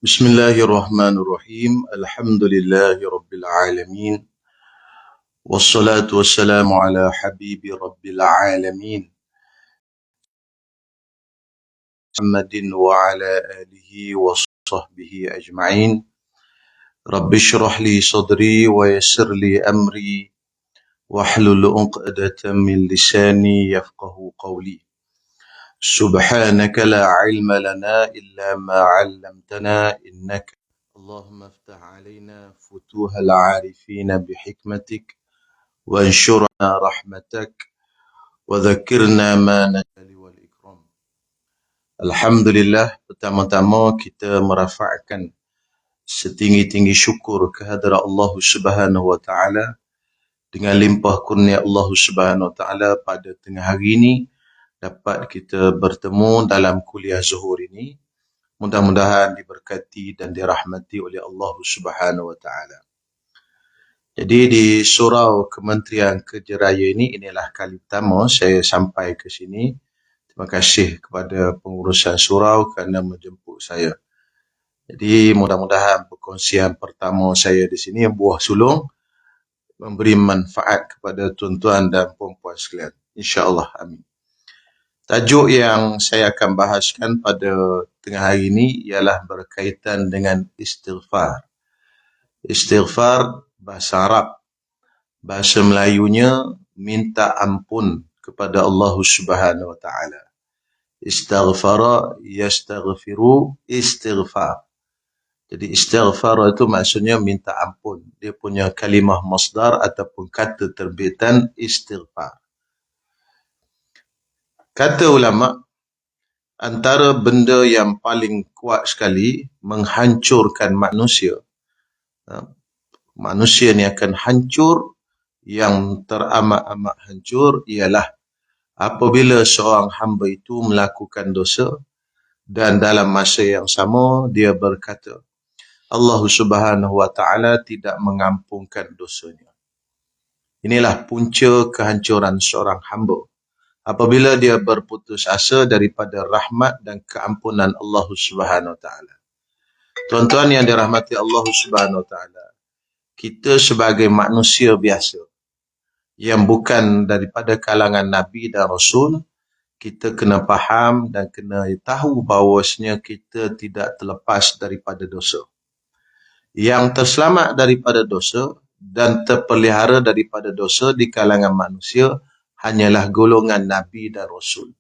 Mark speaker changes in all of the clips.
Speaker 1: Bismillahirrahmanirrahim. Alhamdulillahi Rabbil Alamin. Wassalatu wassalamu ala habibi Rabbil Alamin. Muhammadin wa ala alihi wa sahbihi ajma'in. Rabbi shrah li sadri wa yassir li amri. Wahlul uqdatan min lisani yafqahu qawli. Subhanaka la ilma lana illa ma 'allamtana innaka اللهم افتح علينا فتوح العارفين بحكمتك وانشرنا رحمتك وذكرنا ما نسأل والإكرام. Alhamdulillah, pertama-tama kita merafakkan setinggi-tinggi syukur kehadrat Allah Subhanahu wa taala dengan limpah kurnia Allah Subhanahu wa taala pada tengah hari ini dapat kita bertemu dalam kuliah zuhur ini. Mudah-mudahan diberkati dan dirahmati oleh Allah Subhanahu wa taala. Jadi di surau Kementerian Kerja Raya inilah kali pertama saya sampai ke sini. Terima kasih kepada pengurusan surau kerana menjemput saya. Jadi mudah-mudahan perkongsian pertama saya di sini buah sulung memberi manfaat kepada tuan-tuan dan puan-puan sekalian. InsyaAllah, amin. Tajuk yang saya akan bahaskan pada tengah hari ini ialah berkaitan dengan istighfar. Istighfar bahasa Arab. Bahasa Melayunya minta ampun kepada Allah Subhanahu wa taala. Istighfara yastaghfiru istighfar. Jadi istighfar itu maksudnya minta ampun. Dia punya kalimah masdar ataupun kata terbitan istighfar. Kata ulama, antara benda yang paling kuat sekali menghancurkan manusia. Manusia ni akan hancur, yang teramat-amat hancur ialah apabila seorang hamba itu melakukan dosa dan dalam masa yang sama dia berkata, Allah Subhanahu wa taala tidak mengampunkan dosanya. Inilah punca kehancuran seorang hamba. Apabila dia berputus asa daripada rahmat dan keampunan Allah Subhanahu wa taala. Tuan-tuan yang dirahmati Allah Subhanahu wa taala, kita sebagai manusia biasa yang bukan daripada kalangan Nabi dan Rasul, kita kena faham dan kena tahu bahawasanya kita tidak terlepas daripada dosa. Yang terselamat daripada dosa dan terpelihara daripada dosa di kalangan manusia hanyalah golongan Nabi dan Rasul.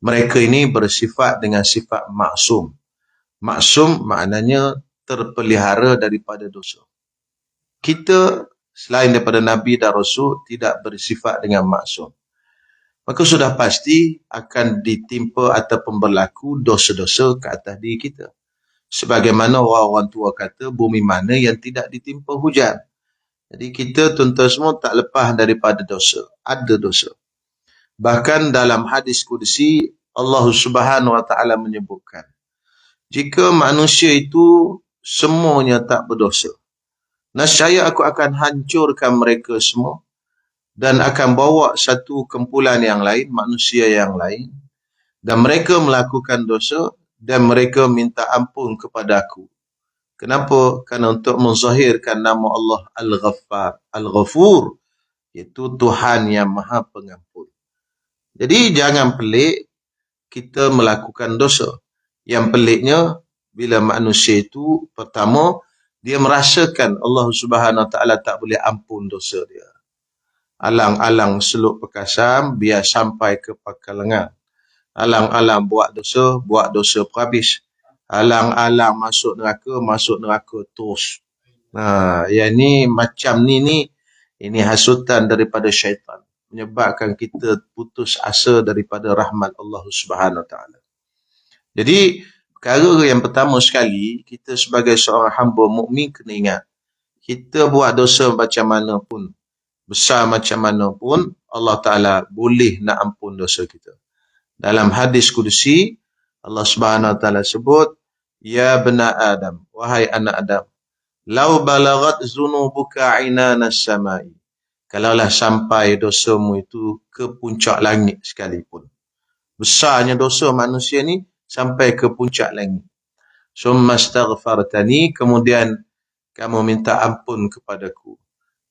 Speaker 1: Mereka ini bersifat dengan sifat maksum. Maksum maknanya terpelihara daripada dosa. Kita selain daripada Nabi dan Rasul tidak bersifat dengan maksum. Maka sudah pasti akan ditimpa ataupun berlaku dosa-dosa ke atas diri kita. Sebagaimana orang-orang tua kata, bumi mana yang tidak ditimpa hujan. Jadi kita tuan-tuan semua tak lepas daripada dosa. Ada dosa. Bahkan dalam hadis Qudsi, Allah Subhanahu wa taala menyebutkan, jika manusia itu semuanya tak berdosa, nescaya aku akan hancurkan mereka semua dan akan bawa satu kumpulan yang lain, manusia yang lain, dan mereka melakukan dosa dan mereka minta ampun kepada aku. Kenapa? Kerana untuk menzahirkan nama Allah Al-Ghaffar, Al-Ghafur, iaitu Tuhan yang Maha Pengampun. Jadi jangan pelik kita melakukan dosa. Yang peliknya bila manusia itu pertama dia merasakan Allah Subhanahu wa taala tak boleh ampun dosa dia. Alang-alang seluk perkasam biar sampai ke pangkal lengan. Alang-alang buat dosa perhabis. Alang-alang masuk neraka terus. Yang ni macam ni ini hasutan daripada syaitan, menyebabkan kita putus asa daripada rahmat Allah Subhanahu wa taala. Jadi perkara yang pertama sekali, kita sebagai seorang hamba mukmin kena ingat, kita buat dosa macam mana pun, besar macam mana pun, Allah Ta'ala boleh nak ampun dosa kita. Dalam hadis Qudsi, Allah Subhanahu wa taala sebut, ya bena Adam, wahai anak Adam, lau balagat zunubuka inanas samai, kalaulah sampai dosamu itu ke puncak langit sekalipun. Besarnya dosa manusia ni sampai ke puncak langit. summa astaghfartani, kemudian kamu minta ampun kepadaku,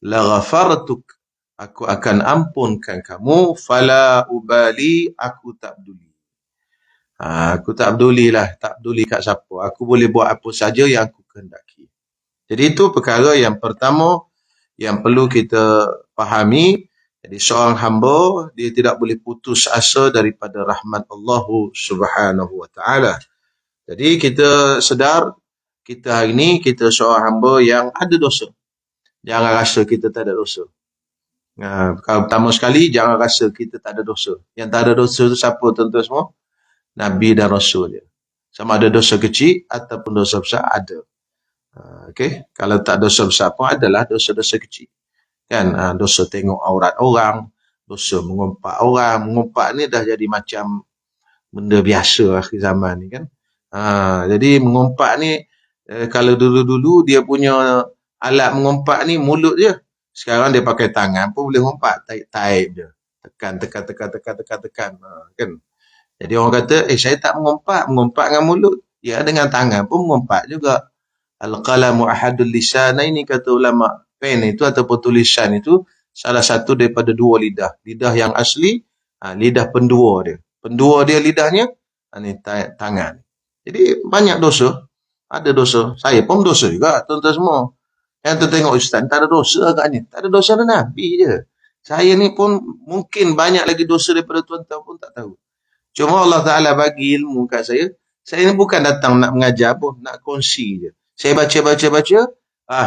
Speaker 1: la ghafartuk, aku akan ampunkan kamu, fala ubali, aku tak peduli. Aku tak pedulilah, tak peduli kat siapa. Aku boleh buat apa saja yang aku kehendaki. Jadi itu perkara yang pertama yang perlu kita fahami. Jadi seorang hamba, dia tidak boleh putus asa daripada rahmat Allah Subhanahu wa taala. Jadi kita sedar, kita hari ini kita seorang hamba yang ada dosa. Jangan rasa kita tak ada dosa. Pertama sekali, jangan rasa kita tak ada dosa. Yang tak ada dosa itu siapa tuan-tuan semua? Nabi dan Rasul dia. Sama ada dosa kecil ataupun dosa besar, ada. Okey, kalau tak dosa besar pun adalah dosa-dosa kecil. Kan, dosa tengok aurat orang, dosa mengumpat orang. Mengumpat ni dah jadi macam benda biasa akhir zaman ni kan. Jadi mengumpat ni, kalau dulu-dulu dia punya alat mengumpat ni mulut je. Sekarang dia pakai tangan pun boleh mengumpat, taip je. Tekan. Kan. Jadi orang kata, saya tak mengumpat dengan mulut. Ya, dengan tangan pun mengumpat juga. Al-qalamu ahadul lisanaini, kata ulama. Pen itu ataupun tulisan itu salah satu daripada dua lidah. Lidah yang asli, lidah pendua dia. Pendua dia lidahnya, ni tangan. Jadi banyak dosa. Ada dosa. Saya pun dosa juga, tuan-tuan semua. Yang tu tengok ustaz, tak ada dosa agaknya. Tak ada dosa, ada Nabi je. Saya ni pun mungkin banyak lagi dosa daripada tuan-tuan pun tak tahu. Cuma Allah Ta'ala bagi ilmu kat saya. Saya ni bukan datang nak mengajar pun, nak kongsi je. Saya baca.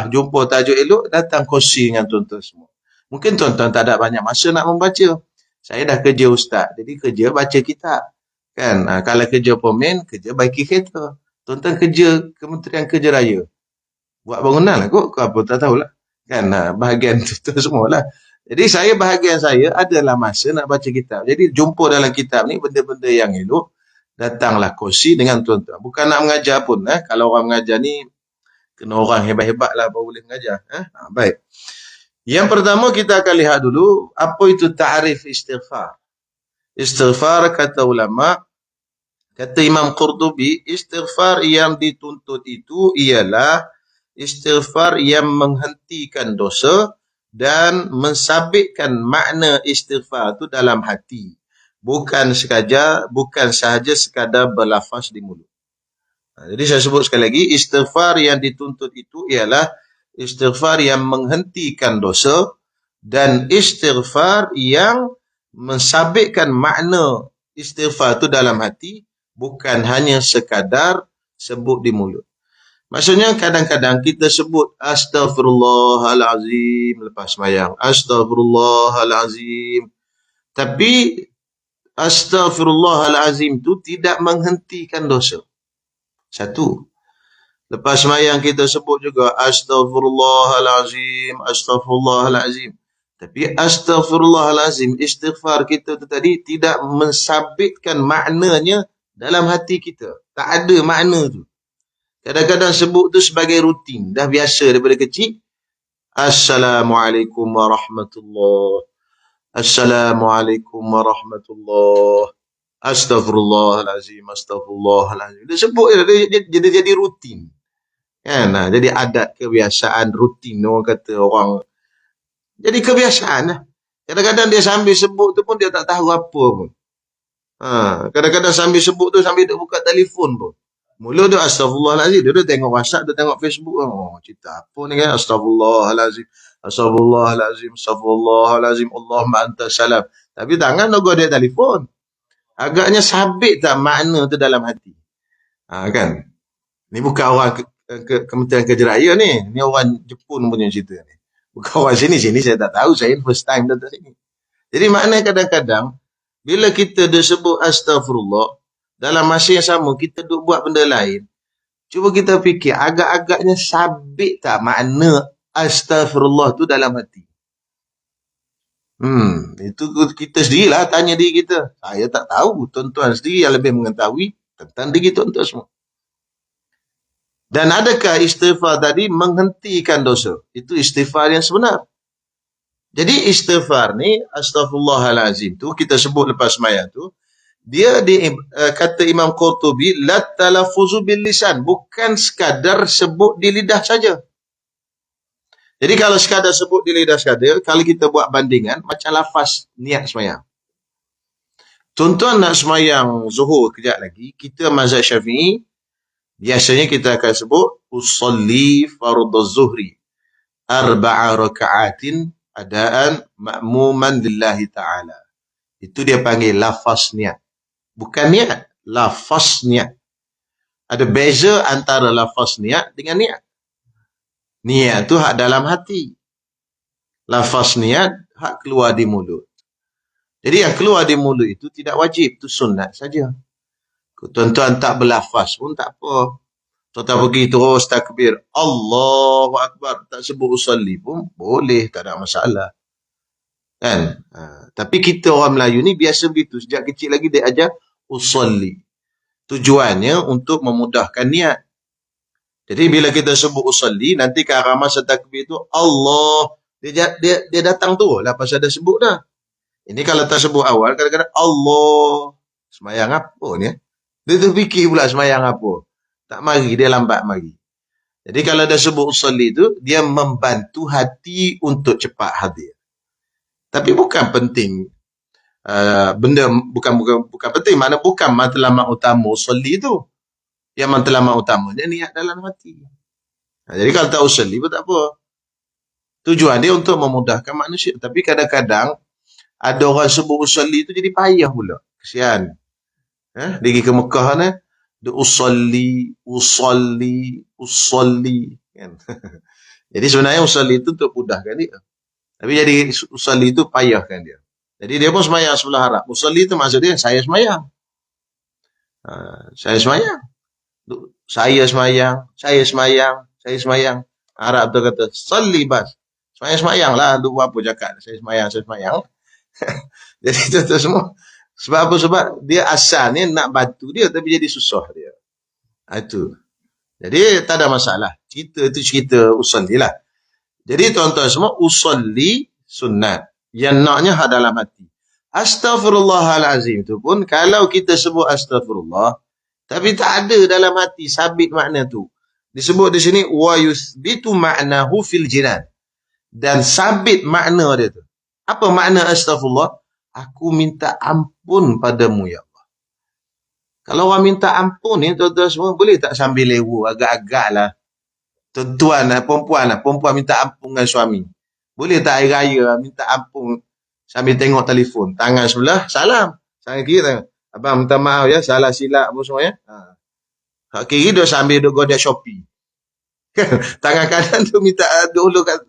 Speaker 1: Jumpa tajuk elok, datang kongsi dengan tuan-tuan semua. Mungkin tuan-tuan tak ada banyak masa nak membaca. Saya dah kerja ustaz, jadi kerja baca kitab. Kan? Kalau kerja pemen, kerja baiki kereta. Tuan-tuan kerja Kementerian Kerja Raya. Buat bangunan lah kot, apa tak tahulah. Kan? Bahagian tuan-tuan semua lah. Jadi saya bahagian saya adalah masa nak baca kitab. Jadi jumpa dalam kitab ni benda-benda yang elok, datanglah kongsi dengan tuan-tuan. Bukan nak mengajar pun. Kalau orang mengajar ni, kena orang hebat-hebat lah baru boleh mengajar. Baik. Yang pertama kita akan lihat dulu, apa itu ta'rif istighfar. Istighfar kata ulama, kata Imam Qurtubi, istighfar yang dituntut itu ialah istighfar yang menghentikan dosa dan mensabitkan makna istighfar itu dalam hati. Bukan sahaja sekadar berlafaz di mulut. Jadi saya sebut sekali lagi, istighfar yang dituntut itu ialah istighfar yang menghentikan dosa dan istighfar yang mensabitkan makna istighfar itu dalam hati, bukan hanya sekadar sebut di mulut. Maksudnya kadang-kadang kita sebut Astaghfirullahalazim lepas sembahyang. Astaghfirullahalazim. Tapi Astaghfirullahalazim itu tidak menghentikan dosa. Satu. Lepas sembahyang kita sebut juga Astaghfirullahalazim, Astaghfirullahalazim. Tapi Astaghfirullahalazim, istighfar kita itu tadi tidak mensabitkan maknanya dalam hati kita. Tak ada makna tu. Kadang-kadang sebut tu sebagai rutin. Dah biasa daripada kecil. Assalamualaikum warahmatullahi. Assalamualaikum warahmatullahi. Astaghfirullahalazim. Astaghfirullahalazim. Dia sebut dia jadi rutin. Kan? Jadi adat kebiasaan rutin. Orang kata orang. Jadi kebiasaan lah. Kadang-kadang dia sambil sebut tu pun dia tak tahu apa pun. Kadang-kadang sambil sebut tu sambil dia buka telefon pun. Mula dia Astaghfirullahalazim. Dia tengok WhatsApp, dia tengok Facebook. Cerita apa ni kan? Astaghfirullahalazim. Astaghfirullahalazim. Astaghfirullahalazim. Allahumma anta salam. Tapi tangan logo dia telefon. Agaknya sabit tak makna tu dalam hati. Kan? Ni bukan orang Kementerian Kerja Raya ni. Ni orang Jepun punya cerita ni. Bukan orang sini saya tak tahu. Saya first time datang sini. Jadi makna kadang-kadang bila kita disebut Astaghfirullah, dalam masa yang sama, kita duk buat benda lain. Cuba kita fikir, agak-agaknya sabit tak makna Astaghfirullah tu dalam hati? Itu kita sendirilah tanya diri kita. Saya tak tahu. Tuan-tuan sendiri yang lebih mengetahui tentang diri tuan-tuan semua. Dan adakah istighfar tadi menghentikan dosa? Itu istighfar yang sebenar. Jadi istighfar ni, Astaghfirullahalazim tu, kita sebut lepas sembahyang tu, Dia kata Imam Qurtubi, la talaffuzu bil lisan, bukan sekadar sebut di lidah saja. Jadi kalau sekadar sebut di lidah saja, kalau kita buat bandingan macam lafaz niat sembahyang. Tuan-tuan nak sembahyang zuhur kejap lagi, kita mazhab Syafi'i biasanya kita akan sebut usolli fardhu zuhri arba'a raka'atin adaan ma'muman lillahi ta'ala. Itu dia panggil lafaz niat. Bukan niat, lafaz niat. Ada beza antara lafaz niat dengan niat. Niat tu hak dalam hati. Lafaz niat hak keluar di mulut. Jadi yang keluar di mulut itu tidak wajib, itu sunat saja. Tuan-tuan tak berlafaz pun tak apa. Tuan-tuan pergi terus takbir, Allahu Akbar, tak sebut usalli pun boleh, tak ada masalah. Kan? Tapi kita orang Melayu ni biasa begitu. Sejak kecil lagi dia ajar usalli. Tujuannya untuk memudahkan niat. Jadi bila kita sebut usalli, nanti ke arah masa takbir tu Allah, dia datang tu lah pasal dia sebut dah. Ini kalau tak sebut awal, kadang-kadang Allah, semayang apa ni? Dia terfikir pula semayang apa. Tak mari, dia lambat mari. Jadi kalau dia sebut usalli tu, dia membantu hati untuk cepat hadir. Tapi bukan penting. Benda bukan penting. Mana bukan matlamat utama usalli tu. Yang matlamat utamanya niat dalam hati. Jadi kalau tak usalli pun tak apa. Tujuan dia untuk memudahkan manusia. Tapi kadang-kadang ada orang sebut usalli tu jadi payah pula. Kesian. Dia pergi ke Mekah ni. Dia usalli. Kan? Jadi sebenarnya usalli itu untuk mudahkan dia. Tapi jadi usalli itu payahkan dia. Jadi dia pun semayang sebelah harap. Usalli itu maksud dia, saya semayang. Saya semayang. Saya semayang. Arab tu kata, salli bas. Semayang lah. Lu apa cakap? Saya semayang. Jadi itu semua. Sebab apa? Sebab dia asalnya nak bantu dia, tapi jadi susah dia. Itu. Jadi tak ada masalah. Cerita itu cerita usalli lah. Jadi tuan-tuan semua, usalli sunat. Yang naknya hak dalam hati. Astaghfirullahalazim tu pun, kalau kita sebut astaghfirullah, tapi tak ada dalam hati, sabit makna tu. Disebut di sini, wa yuthbitu ma'nahu fil jinan. Dan sabit makna dia tu. Apa makna astaghfirullah? Aku minta ampun padamu, ya Allah. Kalau orang minta ampun ni, tuan-tuan semua, boleh tak sambil lewu, agak-agak lah. Tuan-tuan lah, perempuan minta ampun dengan suami. Boleh tak air raya minta ampun sambil tengok telefon. Tangan sebelah, salam. Tangan kiri, tengok. Abang minta maaf ya, salah silap apa semua ya. Hak kiri dia sambil dia godek Shopee. Tangan kanan tu minta dulu kat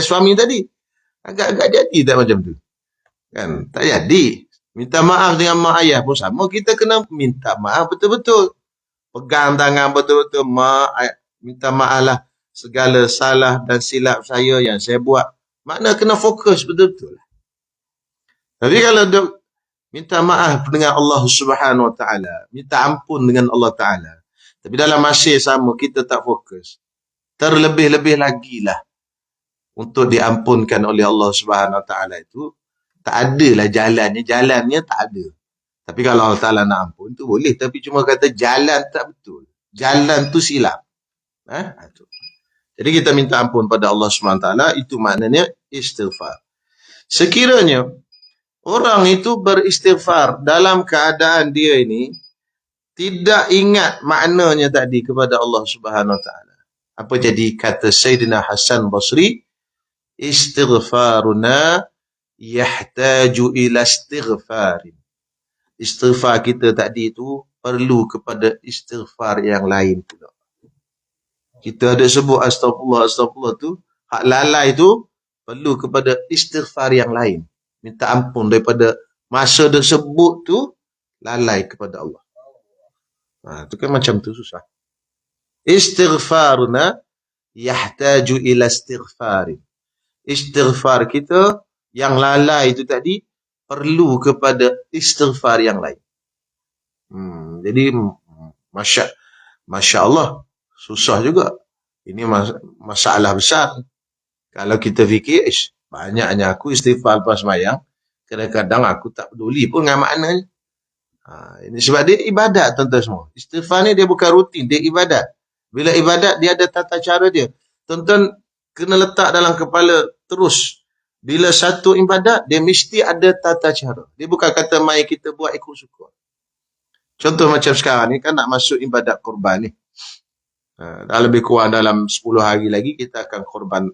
Speaker 1: suami tadi. Agak-agak jadi tak macam tu. Kan? Tak jadi. Minta maaf dengan mak ayah pun sama. Kita kena minta maaf betul-betul. Pegang tangan betul-betul. Minta maaf lah segala salah dan silap saya yang saya buat. Makna kena fokus betul-betul. Tapi kalau dia minta maaf dengan Allah Subhanahu Wa Taala, minta ampun dengan Allah Taala, tapi dalam masa sama kita tak fokus, terlebih-lebih lagi lah untuk diampunkan oleh Allah Subhanahu Wa Taala itu, tak adalah jalannya tak ada. Tapi kalau Allah Taala nak ampun tu boleh, tapi cuma kata jalan tak betul, jalan tu silap. Jadi kita minta ampun pada Allah Subhanahu Wa Taala, itu maknanya istighfar. Sekiranya orang itu beristighfar dalam keadaan dia ini tidak ingat maknanya tadi kepada Allah Subhanahu Wa Taala. Apa jadi kata Sayyidina Hasan Basri, istighfaruna yahtaju ila istighfarin. Istighfar kita tadi itu perlu kepada istighfar yang lain pula. Kita ada sebut astagfirullah tu, hak lalai tu perlu kepada istighfar yang lain. Minta ampun daripada masa tersebut tu lalai kepada Allah. Itu kan macam tu susah. Istighfaruna yahtaju ila istighfarin. Istighfar kita yang lalai itu tadi perlu kepada istighfar yang lain. Jadi Masya Allah, susah juga. Ini masalah besar. Kalau kita fikir, banyaknya aku istighfar lepas sembahyang, kadang-kadang aku tak peduli pun dengan maknanya. Ini sebab dia ibadat, tuan-tuan semua. Istighfar ni dia bukan rutin, dia ibadat. Bila ibadat, dia ada tata cara dia. Tuan-tuan kena letak dalam kepala terus. Bila satu ibadat, dia mesti ada tata cara. Dia bukan kata mai kita buat ikut suka. Contoh macam sekarang ni kan nak masuk ibadat korban ni. Dah lebih kurang dalam 10 hari lagi kita akan korban.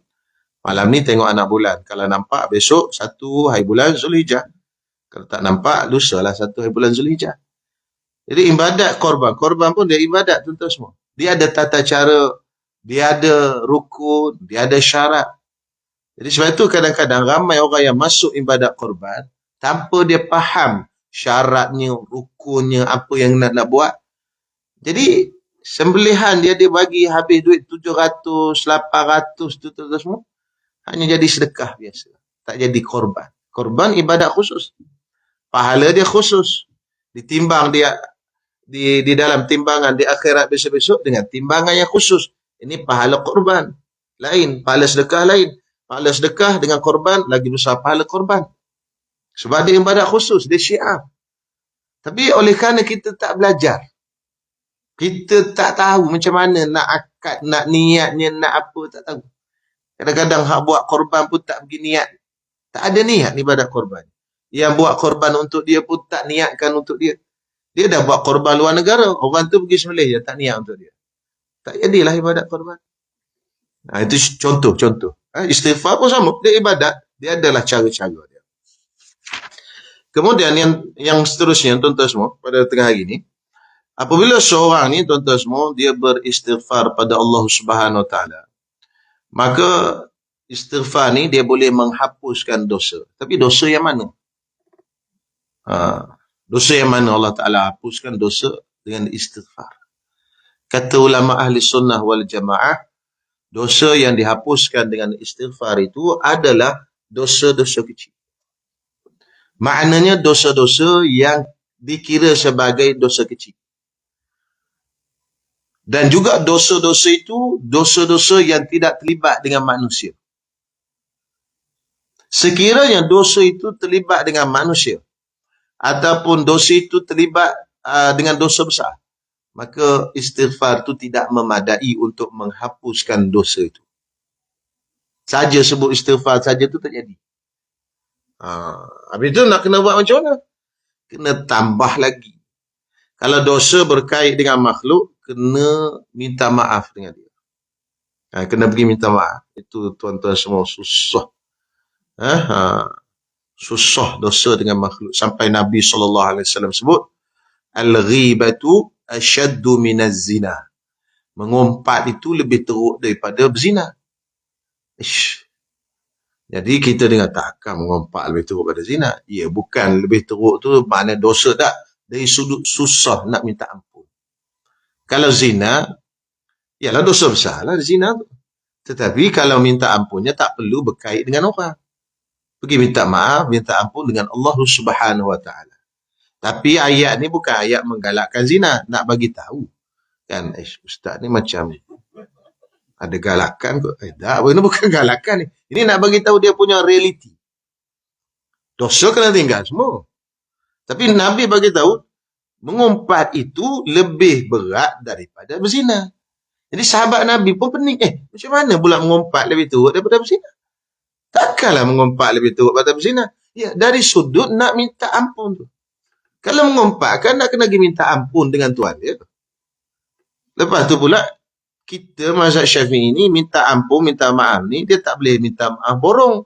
Speaker 1: Malam ni tengok anak bulan. Kalau nampak besok 1 hari bulan Zulhijjah. Kalau tak nampak lusa lah 1 hari bulan Zulhijjah. Jadi ibadat korban. Korban pun dia ibadat tuan-tuan semua. Dia ada tata cara. Dia ada rukun. Dia ada syarat. Jadi sebab itu kadang-kadang ramai orang yang masuk ibadat korban tanpa dia faham syaratnya, rukunnya, apa yang nak buat. Jadi sembelihan dia bagi habis duit 700, 800 tu semua. Hanya jadi sedekah biasa. Tak jadi korban. Korban ibadat khusus. Pahala dia khusus. Ditimbang dia di dalam timbangan di akhirat besok-besok dengan timbangan yang khusus. Ini pahala korban. Lain. Pahala sedekah lain. Pahala sedekah dengan korban lagi besar pahala korban. Sebab dia ibadat khusus. Dia syiar. Tapi oleh kerana kita tak belajar. Kita tak tahu macam mana nak akad, nak niatnya, nak apa, tak tahu. Kadang-kadang hak buat korban pun tak pergi niat. Tak ada niat ibadat korban. Yang buat korban untuk dia pun tak niatkan untuk dia. Dia dah buat korban luar negara. Orang tu pergi sembelih je, tak niat untuk dia. Tak jadilah ibadat korban. Itu contoh. Istighfar pun sama. Dia ibadat. Dia adalah cara-cara dia. Kemudian yang seterusnya, tuan-tuan semua, pada tengah hari ni, apabila seorang ni, tuan-tuan semua, dia beristighfar pada Allah Subhanahu Wa Taala, maka istighfar ni dia boleh menghapuskan dosa. Tapi dosa yang mana? Dosa yang mana Allah Ta'ala hapuskan? Dosa dengan istighfar. Kata ulama ahli sunnah wal jamaah, dosa yang dihapuskan dengan istighfar itu adalah dosa-dosa kecil. Maknanya dosa-dosa yang dikira sebagai dosa kecil. Dan juga dosa-dosa itu, dosa-dosa yang tidak terlibat dengan manusia. Sekiranya dosa itu terlibat dengan manusia, ataupun dosa itu terlibat dengan dosa besar, maka istighfar itu tidak memadai untuk menghapuskan dosa itu. Saja sebut istighfar saja itu tak jadi. Habis itu nak kena buat macam mana? Kena tambah lagi. Kalau dosa berkait dengan makhluk, kena minta maaf dengan dia. Kena pergi minta maaf. Itu tuan-tuan semua susah. Susah dosa dengan makhluk. Sampai Nabi SAW sebut, al-ghibatu asyaddu minaz zina. Mengumpat itu lebih teruk daripada berzina. Jadi kita dengar takkan mengumpat lebih teruk daripada zina. Ya, bukan lebih teruk tu makna dosa tak. Dari sudut susah nak minta ampun. Kalau zina, ialah dosa besar lah zina tu. Tetapi kalau minta ampunnya tak perlu berkait dengan orang. Pergi minta maaf, minta ampun dengan Allah Subhanahu Wa Taala. Tapi ayat ni bukan ayat menggalakkan zina. Nak bagi tahu. Kan, ustaz ni macam ada galakan kot. Tak, ini bukan galakan ni. Ini nak bagi tahu dia punya realiti. Dosa kena tinggal semua. Tapi Nabi bagi tahu, mengumpat itu lebih berat daripada berzina. Jadi sahabat Nabi pun pening. Macam mana pula mengumpat lebih teruk daripada berzina? Takkanlah mengumpat lebih teruk daripada berzina. Ya, dari sudut nak minta ampun tu. Kalau mengumpat kan nak kena pergi minta ampun dengan Tuhan dia. Lepas tu pula, kita mazhab Syafi'i ni minta ampun, minta maaf ni, dia tak boleh minta maaf borong.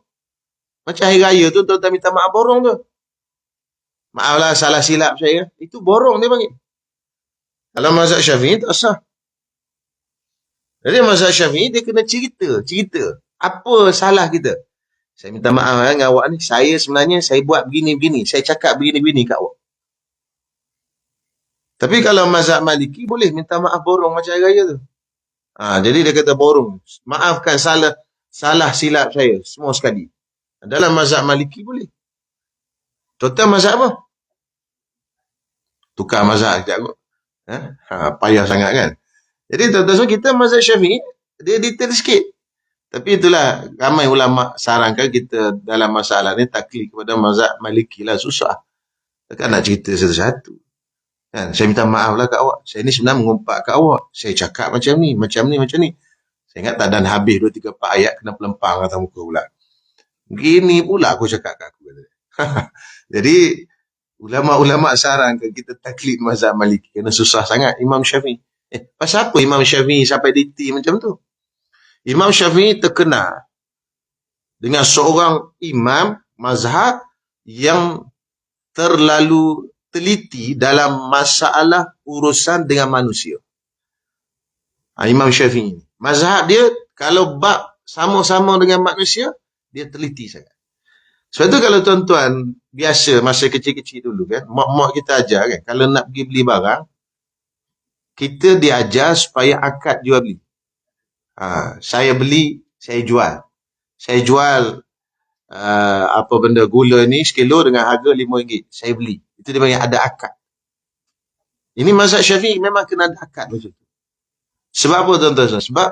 Speaker 1: Macam hari raya tu, tuan-tuan minta maaf borong tu. Maaflah salah silap saya. Itu borong dia panggil. Kalau mazhab Syafi'i tak sah. Jadi mazhab Syafi'i dia kena cerita. Apa salah kita? Saya minta maaf dengan awak ni. Saya sebenarnya saya buat begini-begini. Saya cakap begini-begini kat awak. Tapi kalau mazhab Maliki boleh minta maaf borong macam hari raya tu. Jadi dia kata borong. Maafkan salah silap saya semua sekali. Dalam mazhab Maliki boleh. Total mazhab apa? Tukar mazhab sekejap kot. Payah sangat kan. Jadi tuan-tuan kita mazhab Syafi'i dia detail sikit. Tapi itulah ramai ulama sarankan kita dalam masalah ni taklid kepada mazhab Maliki lah susah. Takkan nak cerita satu-satu. Kan? Saya minta maaf lah kat awak. Saya ni sebenarnya mengumpat kat awak. Saya cakap macam ni, macam ni, macam ni. Saya ingat tak dan habis 2, 3, 4 ayat kena pelempang atas muka pula. Gini pula aku cakap kat aku. Jadi, ulama-ulama sarankan kita taklid mazhab Maliki kerana susah sangat Imam Syafi'i. Pasal apa Imam Syafi'i sampai diti macam tu? Imam Syafi'i terkenal dengan seorang imam mazhab yang terlalu teliti dalam masalah urusan dengan manusia. Imam Syafi'i. Mazhab dia, kalau bab sama-sama dengan manusia, dia teliti sangat. Sebab tu kalau tuan-tuan, biasa masa kecil-kecil dulu kan, mak-mak kita ajar kan, kalau nak pergi beli barang, kita diajar supaya akad jual beli. Saya beli, saya jual. Saya jual apa benda gula ni sekilo dengan harga RM5. Saya beli. Itu dia panggil ada akad. Ini mazhab Syafi'i memang kena ada akad macam tu. Sebab apa tuan-tuan? Sebab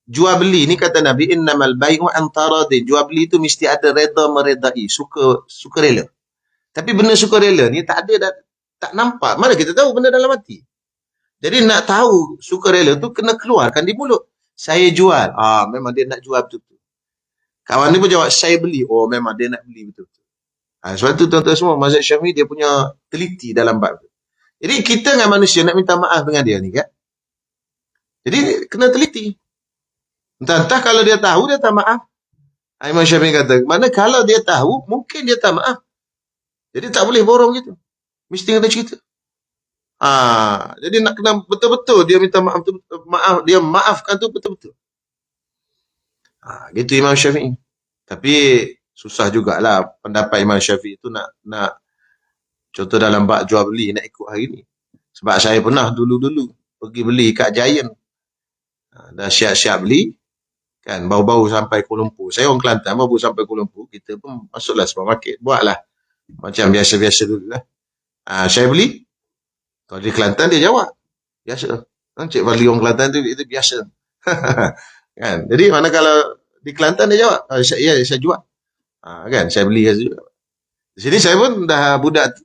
Speaker 1: jual beli ni kata Nabi, innamal bai'u antara din. Jual beli tu mesti ada reda meredai, suka rela. Tapi benda suka rela ni tak ada, tak nampak. Mana kita tahu benda dalam hati? Jadi nak tahu suka rela tu kena keluarkan di mulut. Saya jual. Memang dia nak jual betul-betul. Kawan ni pun jawab, saya beli. Oh, memang dia nak beli betul-betul. Sebab tu tuan-tuan semua, mazhab Syafi'i dia punya teliti dalam bab tu. Jadi kita dengan manusia nak minta maaf dengan dia ni kan. Jadi kena teliti. Entah-entah kalau dia tahu, dia tak maaf. Imam Syafi'i kata, mana kalau dia tahu, mungkin dia tak maaf. Jadi tak boleh borong gitu. Mesti kena cerita. Jadi nak kena betul-betul dia minta maaf, dia maafkan tu betul-betul. Gitu Imam Syafi'i. Tapi susah jugalah pendapat Imam Syafi'i itu nak contoh dalam bab jual beli nak ikut hari ni. Sebab saya pernah dulu-dulu pergi beli kat Giant. Dah siap-siap beli kan, baru-baru sampai Kuala Lumpur. Saya orang Kelantan, baru sampai Kuala Lumpur, kita pun masuklah supermarket, buatlah macam biasa-biasa dulu lah. Saya beli. Kalau di Kelantan dia jawab biasa. Cik Fadli orang Kelantan tu itu biasa. Kan? Jadi mana kalau di Kelantan dia jawab, saya jual. Kan, saya beli saya jual. Di sini saya pun dah budak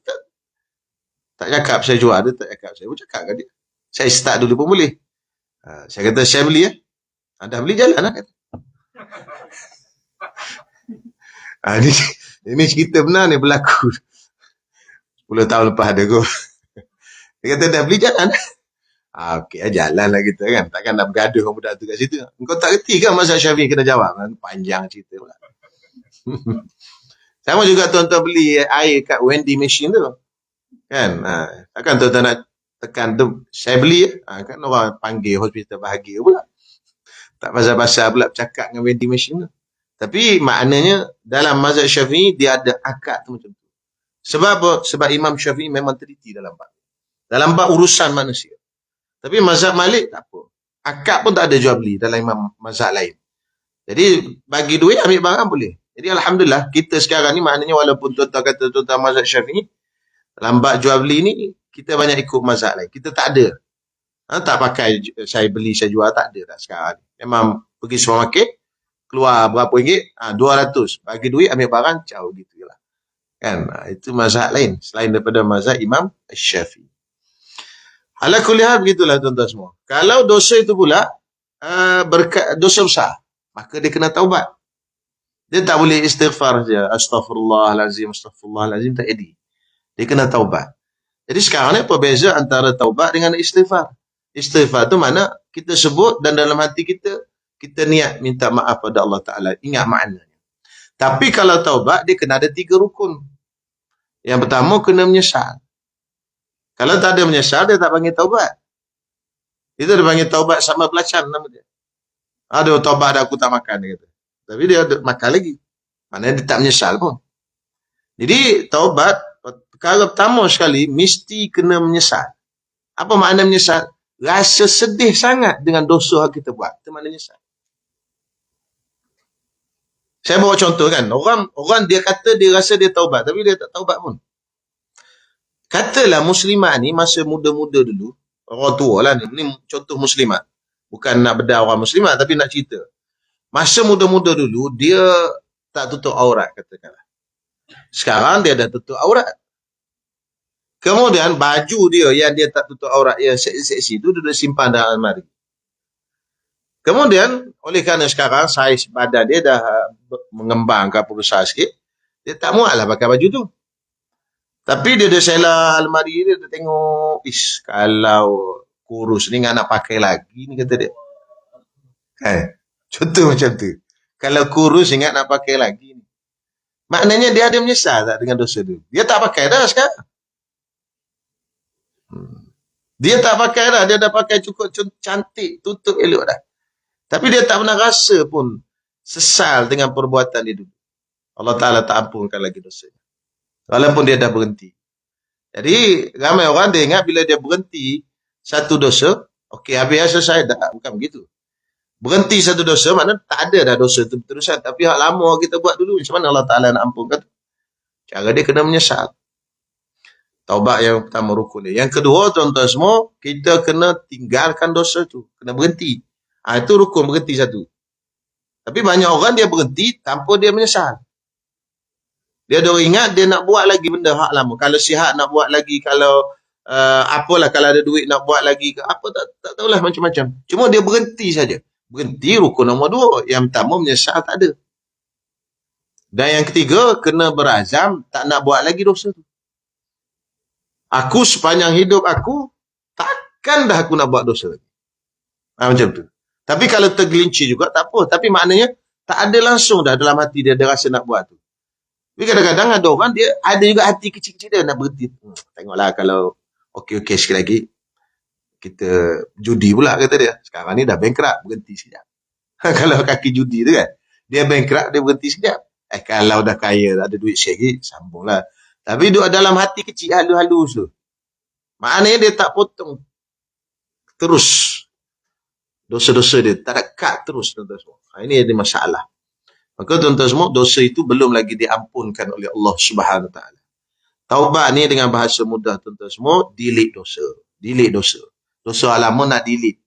Speaker 1: tak cakap saya jual, dia tak cakap, saya pun cakap kat dia. Saya start dulu pun boleh. Saya kata saya beli ya. Dah beli jalan lah. Ini cerita benar ni berlaku 10 tahun lepas ada kot. Dia kata dah beli jalan. Okey, jalan lah kita kan. Takkan nak bergaduh dengan budak tu kat situ. Engkau tak kerti kan mazhab Syafi'i kena jawab kan? Panjang cerita pula. Sama juga tuan-tuan beli air kat Wendy machine tu. Kan? Takkan tuan-tuan nak tekan tu, saya beli kan orang panggil hospital bahagia pula. Tak pasal-pasal pula bercakap dengan vending machine tu. Tapi maknanya dalam mazhab Syafi'i dia ada akad tu macam tu. Sebab apa? Sebab Imam Syafi'i memang teliti dalam bab. Dalam bab urusan manusia. Tapi mazhab Malik tak apa. Akad pun tak ada jual beli dalam imam mazhab lain. Jadi bagi duit ambil barang boleh. Jadi alhamdulillah kita sekarang ni maknanya walaupun tuan-tuan kata tuan-tuan mazhab Syafi'i, dalam bab jual beli ni kita banyak ikut mazhab lain. Kita tak ada. Tak pakai saya beli saya jual, tak ada dah sekarang. Memang pergi supermarket, keluar berapa ringgit, 200, bagi duit ambil barang, jauh gitu lah. Kan? Itu mazhab lain selain daripada mazhab Imam Syafi'i. Ala kulihal begitulah tuan-tuan semua. Kalau dosa itu pula dosa besar, maka dia kena taubat. Dia tak boleh istighfar saja, astaghfirullahalazim, tak jadi. Dia kena taubat. Jadi sekarang ni apa beza antara taubat dengan istighfar? Istighfar tu mana kita sebut dan dalam hati kita niat minta maaf pada Allah Ta'ala. Ingat maknanya. Tapi kalau taubat, dia kena ada 3 rukun. Yang pertama, kena menyesal. Kalau tak ada menyesal, dia tak panggil taubat. Itu dia panggil taubat sama belacan nama dia. Ada taubat dah aku tak makan, dia kata. Tapi dia ada makan lagi. Maknanya dia tak menyesal pun. Jadi taubat, perkara pertama sekali, mesti kena menyesal. Apa makna menyesal? Rasa sedih sangat dengan dosa yang kita buat. Itu makna menyesal. Saya bawa contoh kan. Orang dia kata dia rasa dia taubat, tapi dia tak taubat pun. Katalah muslimat ni masa muda-muda dulu, orang tua lah ni contoh muslimat. Bukan nak bedah orang muslimat, tapi nak cerita. Masa muda-muda dulu, dia tak tutup aurat, katakanlah. Sekarang dia dah tutup aurat. Kemudian baju dia yang dia tak tutup aurat, yang seksi itu dia simpan dalam almari. Kemudian, oleh kerana sekarang saiz badan dia dah mengembang ke besar sikit, dia tak muat lah pakai baju tu. Tapi dia sela almari dia tengok, kalau kurus ni nak pakai lagi ni, kata dia. Contoh macam tu. Kalau kurus ingat nak pakai lagi ni. Maknanya dia ada menyesal tak dengan dosa tu? Dia tak pakai dah sekarang. Dia tak pakai dah. Dia dah pakai cukup cantik, tutup elok dah. Tapi dia tak pernah rasa pun sesal dengan perbuatan dia dulu. Allah Ta'ala tak ampunkan lagi dosanya. Walaupun dia dah berhenti. Jadi, ramai orang dia ingat bila dia berhenti satu dosa, okey, habis selesai. Bukan begitu. Berhenti satu dosa, maknanya tak ada dah dosa itu berterusan. Tapi hak lama kita buat dulu, macam mana Allah Ta'ala nak ampunkan? Cara dia kena menyesal. Taubat yang pertama rukun dia. Yang kedua, tuan-tuan semua, kita kena tinggalkan dosa tu. Kena berhenti. Itu rukun berhenti satu. Tapi banyak orang dia berhenti tanpa dia menyesal. Dia dah ingat dia nak buat lagi benda hak lama. Kalau sihat nak buat lagi, kalau apalah, kalau ada duit nak buat lagi, apa tak tahulah macam-macam. Cuma dia berhenti saja. Berhenti rukun nombor 2. Yang pertama menyesal tak ada. Dan yang ketiga, kena berazam tak nak buat lagi dosa tu. Aku sepanjang hidup aku, takkan dah aku nak buat dosa lagi. Macam tu. Tapi kalau tergelincir juga, tak apa. Tapi maknanya, tak ada langsung dah dalam hati dia rasa nak buat tu. Tapi kadang-kadang ada orang, dia ada juga hati kecil-kecil dia nak berhenti. Tengoklah kalau okey-okey sikit lagi, kita judi pula, kata dia. Sekarang ni dah bankrupt, berhenti sekejap. Kalau kaki judi tu kan, dia bankrupt, dia berhenti sekejap. Kalau dah kaya, ada duit sikit, sambunglah. Tapi duduk dalam hati kecil, halus-halus tu. Maknanya dia tak potong terus dosa-dosa dia. Tak ada cut terus, tuan-tuan semua. Ini ada masalah. Maka tuan-tuan semua, dosa itu belum lagi diampunkan oleh Allah Subhanahu Wa Taala. Taubat ni dengan bahasa mudah, tuan-tuan semua, delete dosa. Delete dosa. Dosa lama nak delete.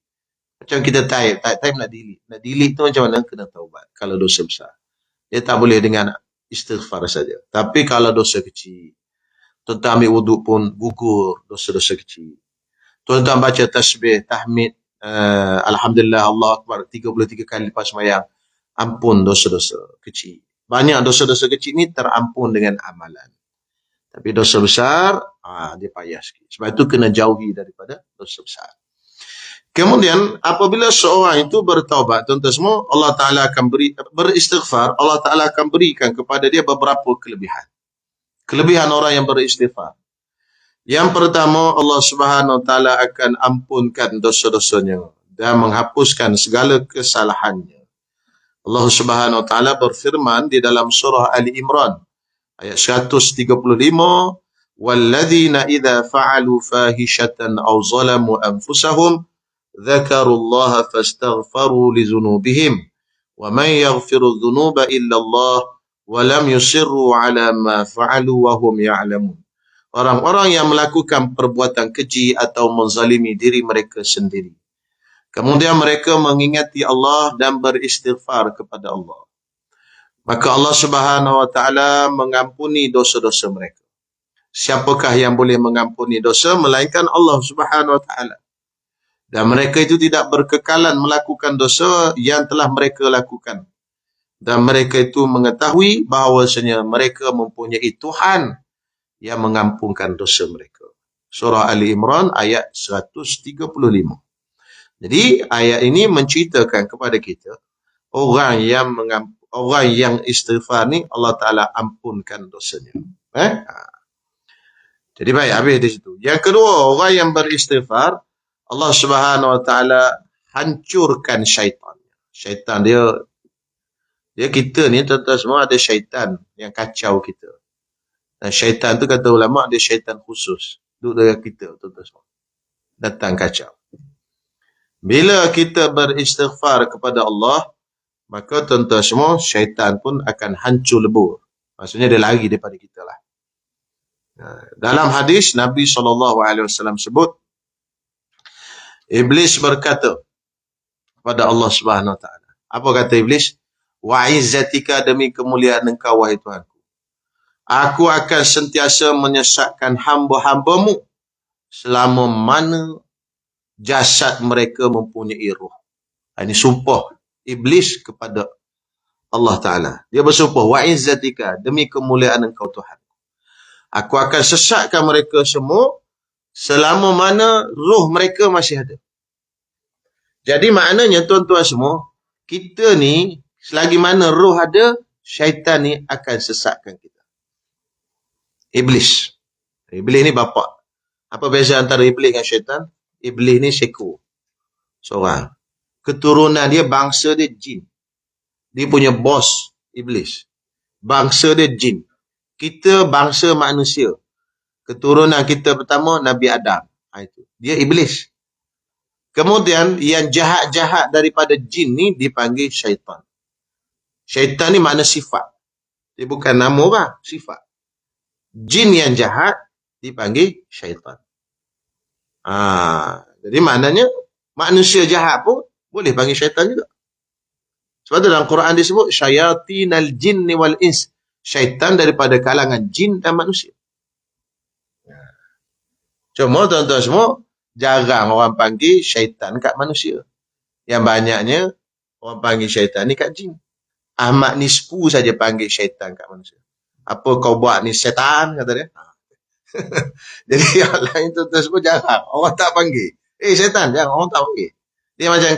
Speaker 1: Macam kita type nak delete. Nak delete tu macam mana? Kena taubat. Kalau dosa besar. Dia tak boleh dengan istighfar saja. Tapi kalau dosa kecil, tuan-tuan ambil wuduk pun gugur dosa-dosa kecil. Tuan-tuan baca tasbih, tahmid, Alhamdulillah, Allah Akbar 33 kali lepas sembahyang, ampun dosa-dosa kecil. Banyak dosa-dosa kecil ni terampun dengan amalan. Tapi dosa besar, dia payah sikit. Sebab itu kena jauhi daripada dosa besar. Kemudian, apabila seorang itu bertaubat, tuan-tuan semua, Allah Ta'ala akan beristighfar, Allah Ta'ala akan berikan kepada dia beberapa kelebihan. Kelebihan orang yang beristighfar. Yang pertama, Allah Subhanahu Wa Ta'ala akan ampunkan dosa-dosanya dan menghapuskan segala kesalahannya. Allah Subhanahu Wa Ta'ala berfirman di dalam surah Ali Imran, ayat 135, وَالَّذِينَ إِذَا فَعَلُوا فَاهِشَةً أَوْ ظَلَمُوا أَنفُسَهُمْ ذكروا الله فاستغفروا لذنوبهم ومن يغفر الذنوب إلا الله ولم يصروا على ما فعلوا وهم يعلمون. Orang-orang yang melakukan perbuatan keji atau menzalimi diri mereka sendiri, kemudian mereka mengingati Allah dan beristighfar kepada Allah, maka Allah Subhanahu Wa Taala mengampuni dosa-dosa mereka. Siapakah yang boleh mengampuni dosa melainkan Allah Subhanahu Wa Taala? Dan mereka itu tidak berkekalan melakukan dosa yang telah mereka lakukan. Dan mereka itu mengetahui bahawasanya mereka mempunyai Tuhan yang mengampunkan dosa mereka. Surah Ali Imran ayat 135. Jadi ayat ini menceritakan kepada kita, orang yang istighfar ni Allah Ta'ala ampunkan dosanya. Jadi baik, habis di situ. Yang kedua, orang yang beristighfar, Allah Subhanahu Wa Taala hancurkan syaitan. Syaitan dia kita ni, tuan-tuan semua, ada syaitan yang kacau kita. Dan syaitan tu, kata ulama, dia syaitan khusus. Duduk dengan kita, tuan-tuan semua. Datang kacau. Bila kita beristighfar kepada Allah, maka tuan-tuan semua, syaitan pun akan hancur lebur. Maksudnya dia lari daripada kita lah. Dalam hadis, Nabi SAW sebut, Iblis berkata kepada Allah Subhanahu Wa Taala. Apa kata Iblis? Wa izzatika, demi kemuliaan engkau wahai Tuhanku. Aku akan sentiasa menyesatkan hamba-hambamu selama mana jasad mereka mempunyai roh. Ini sumpah iblis kepada Allah Ta'ala. Dia bersumpah, wa izzatika, demi kemuliaan engkau Tuhan, aku akan sesatkan mereka semua selama mana roh mereka masih ada. Jadi maknanya tuan-tuan semua, kita ni selagi mana roh ada, syaitan ni akan sesatkan kita. Iblis ni bapa. Apa beza antara iblis dengan syaitan? Iblis ni seekor seorang. Keturunan dia, bangsa dia jin. Dia punya bos iblis. Bangsa dia jin. Kita bangsa manusia. Keturunan kita pertama Nabi Adam. Itu. Dia iblis. Kemudian yang jahat-jahat daripada jin ni dipanggil syaitan. Syaitan ni makna sifat. Dia bukan nama orang, sifat. Jin yang jahat dipanggil syaitan. Jadi maknanya manusia jahat pun boleh panggil syaitan juga. Sebab tu dalam Quran disebut syayatinal jinni wal ins. Syaitan daripada kalangan jin dan manusia. Cuma tuan-tuan semua, jarang orang panggil syaitan kat manusia. Yang banyaknya orang panggil syaitan ni kat jin. Ahmad Nispu saja panggil syaitan kat manusia. Apa kau buat ni setan, kata dia. Jadi yang lain tuan-tuan semua jarang. Orang tak panggil. Setan, jangan, orang tak panggil. Dia macam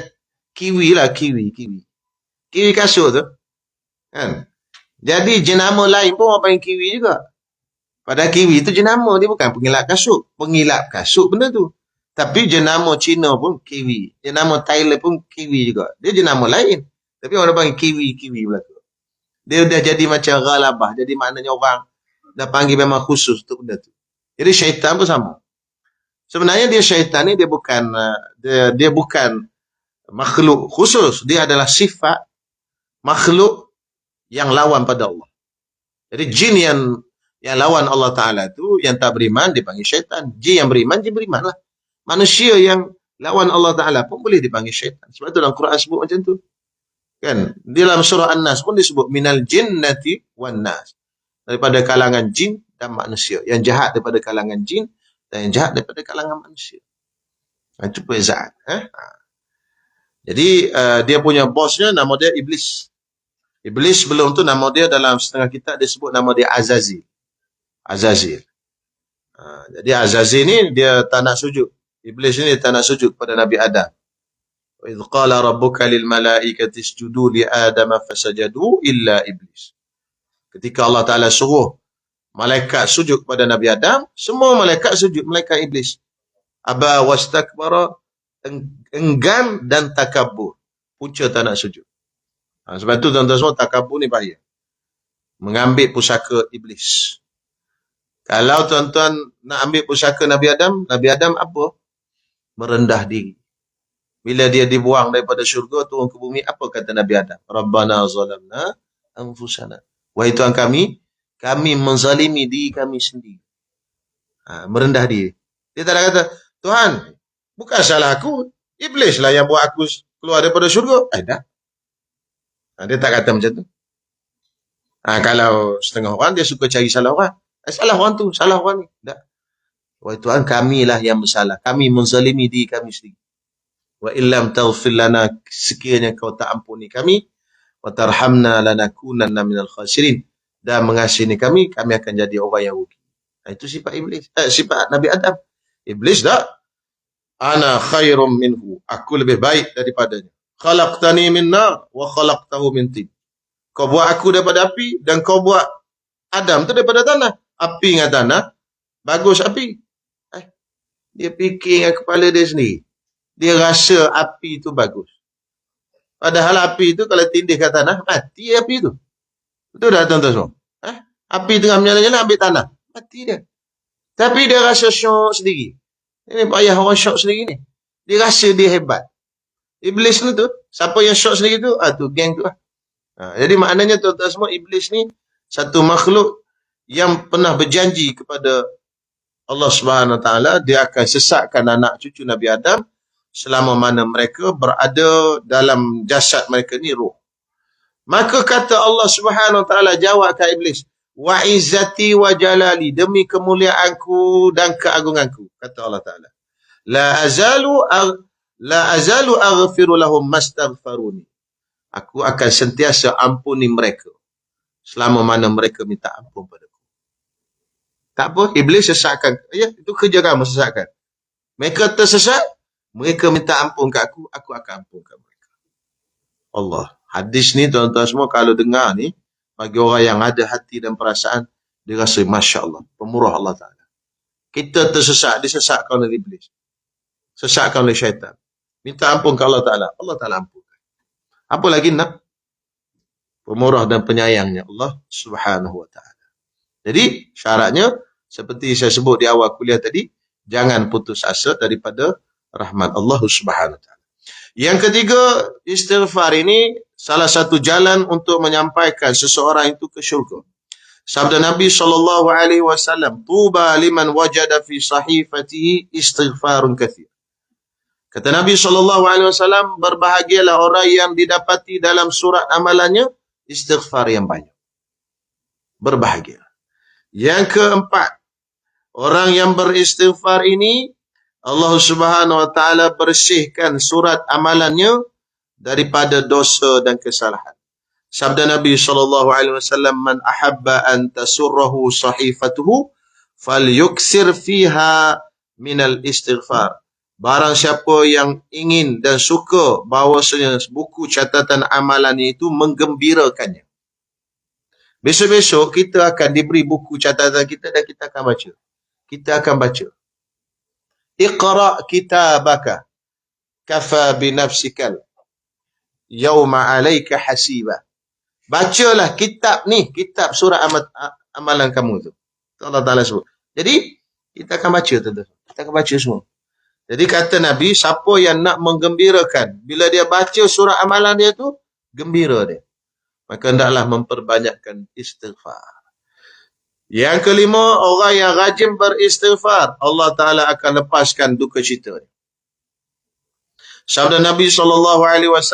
Speaker 1: kiwi lah, kiwi. Kiwi kasut tu. Kan? Jadi jenama lain pun orang panggil kiwi juga. Padahal kiwi tu jenama, dia bukan pengilap kasut. Pengilap kasut benda tu. Tapi jenama Cina pun kiwi. Jenama Thailand pun kiwi juga. Dia jenama lain. Tapi orang panggil kiwi pula tu. Dia dah jadi macam ghalabah. Jadi maknanya orang dah panggil memang khusus tu benda tu. Jadi syaitan pun sama. Sebenarnya dia syaitan ni dia bukan makhluk khusus. Dia adalah sifat makhluk yang lawan pada Allah. Jadi jin yang lawan Allah Ta'ala tu, yang tak beriman dipanggil syaitan. Jin yang beriman, jin beriman lah. Manusia yang lawan Allah Ta'ala pun boleh dipanggil syaitan. Sebab tu dalam Quran sebut macam tu. Kan? Di dalam surah An-Nas pun disebut minal jinnati wan nas. Daripada kalangan jin dan manusia. Yang jahat daripada kalangan jin dan yang jahat daripada kalangan manusia. Itu perbezaan. Jadi dia punya bosnya nama dia Iblis. Iblis sebelum tu nama dia dalam setengah kitab disebut nama dia Azazil. Jadi Azazil ni dia tak nak sujud. Iblis ni dia tak nak sujud kepada Nabi Adam. Wa idh qala rabbuka lil malaikati isjudu li Adama fasajadu illa Iblis. Ketika Allah Ta'ala suruh malaikat sujud kepada Nabi Adam, semua malaikat sujud, malaikat Iblis. Aba wastakbara, enggan dan takabur. Punca tak nak sujud. Sebab tu tuan-tuan semua, takabur ni bahaya. Mengambil pusaka Iblis. Kalau tuan-tuan nak ambil pusaka Nabi Adam apa? Merendah diri. Bila dia dibuang daripada syurga turun ke bumi, apa kata Nabi Adam? Rabbana zalamna anfusana. Wahai Tuhan kami menzalimi diri kami sendiri. Merendah diri. Dia tak ada kata, Tuhan, bukan salah aku. Iblis lah yang buat aku keluar daripada syurga. Dah. Dia tak kata macam tu. Kalau setengah orang, dia suka cari salah orang. Salah orang tu, salah orang ni. Tak. Wahai Tuhan, kamilah yang bersalah. Kami menzalimi diri kami sendiri. Wa illam taghfir lana, sekiranya kau tak ampuni kami, wa tarhamna lanakunanna minal khasirin, dan mengasihi kami akan jadi orang yang rugi. Itu sifat Iblis. Sifat Nabi Adam. Iblis dah. Ana khairum minhu. Aku lebih baik daripadanya. Khalaqtani min nar wa khalaqtahu min tin. Kau buat aku daripada api dan kau buat Adam tu daripada tanah. Api dengan tanah, bagus api. Dia fikir dengan kepala dia sendiri. Dia rasa api tu bagus. Padahal api tu kalau tindih kat tanah, mati api tu. Betul tak tuan-tuan semua? Api tengah menyala-nyala, ambil tanah. Mati dia. Tapi dia rasa syok sendiri. Ini payah orang syok sendiri ni. Dia rasa dia hebat. Iblis ni tu, siapa yang syok sendiri tu? Tu geng tu lah. Jadi maknanya tuan-tuan semua, Iblis ni satu makhluk yang pernah berjanji kepada Allah Subhanahu Wa Taala, dia akan sesatkan anak cucu Nabi Adam selama mana mereka berada dalam jasad mereka ni roh. Maka kata Allah Subhanahu Wa Taala jawab ke Iblis, wa izzati wa jalali, demi kemuliaanku dan keagunganku, kata Allah Ta'ala. La azalu aghfiru lahum mastaghfaruni. Aku akan sentiasa ampuni mereka selama mana mereka minta ampun padaku. Tak apa, iblis sesatkan. Ya, itu kerja kamu, sesatkan. Mereka tersesat, mereka minta ampun kat aku akan ampunkan mereka. Allah. Hadis ni tuan-tuan semua kalau dengar ni, bagi orang yang ada hati dan perasaan, dia rasa Masya Allah, pemurah Allah Ta'ala. Kita tersesat, disesatkan oleh iblis. Sesatkan oleh syaitan. Minta ampun ke Allah Ta'ala. Allah Ta'ala ampunkan. Apa lagi nak? Pemurah dan penyayangnya Allah Subhanahu Wa Ta'ala. Jadi syaratnya, seperti saya sebut di awal kuliah tadi, jangan putus asa daripada rahmat Allah Subhanahu Wa Ta'ala. Yang ketiga, istighfar ini salah satu jalan untuk menyampaikan seseorang itu ke syurga. Sabda Nabi SAW, Tuba liman wajada fi sahifatihi istighfarun kathir. Kata Nabi SAW, berbahagialah orang yang didapati dalam surat amalannya istighfar yang banyak. Berbahagia. Yang keempat, orang yang beristighfar ini, Allah Subhanahu Wa Ta'ala bersihkan surat amalannya daripada dosa dan kesalahan. Sabda Nabi SAW, Man ahabba an tasurrahu sahifatuhu, falyuksir fiha minal istighfar. Barang siapa yang ingin dan suka bahawasanya buku catatan amalannya itu menggembirakannya. Besok-besok kita akan diberi buku catatan kita dan kita akan baca. Kita akan baca. Iqra' kitabaka kafa binafsikal yawma alaika hasiba. Bacalah kitab ni, kitab surah amalan kamu tu. Allah Ta'ala sebut. Jadi, kita akan baca tu. Kita akan baca semua. Jadi kata Nabi, siapa yang nak menggembirakan, bila dia baca surah amalan dia tu, gembira dia. Maka hendaklah memperbanyakkan istighfar. Yang kelima, orang yang rajin beristighfar, Allah Ta'ala akan lepaskan duka cita dia. Sabda Nabi SAW,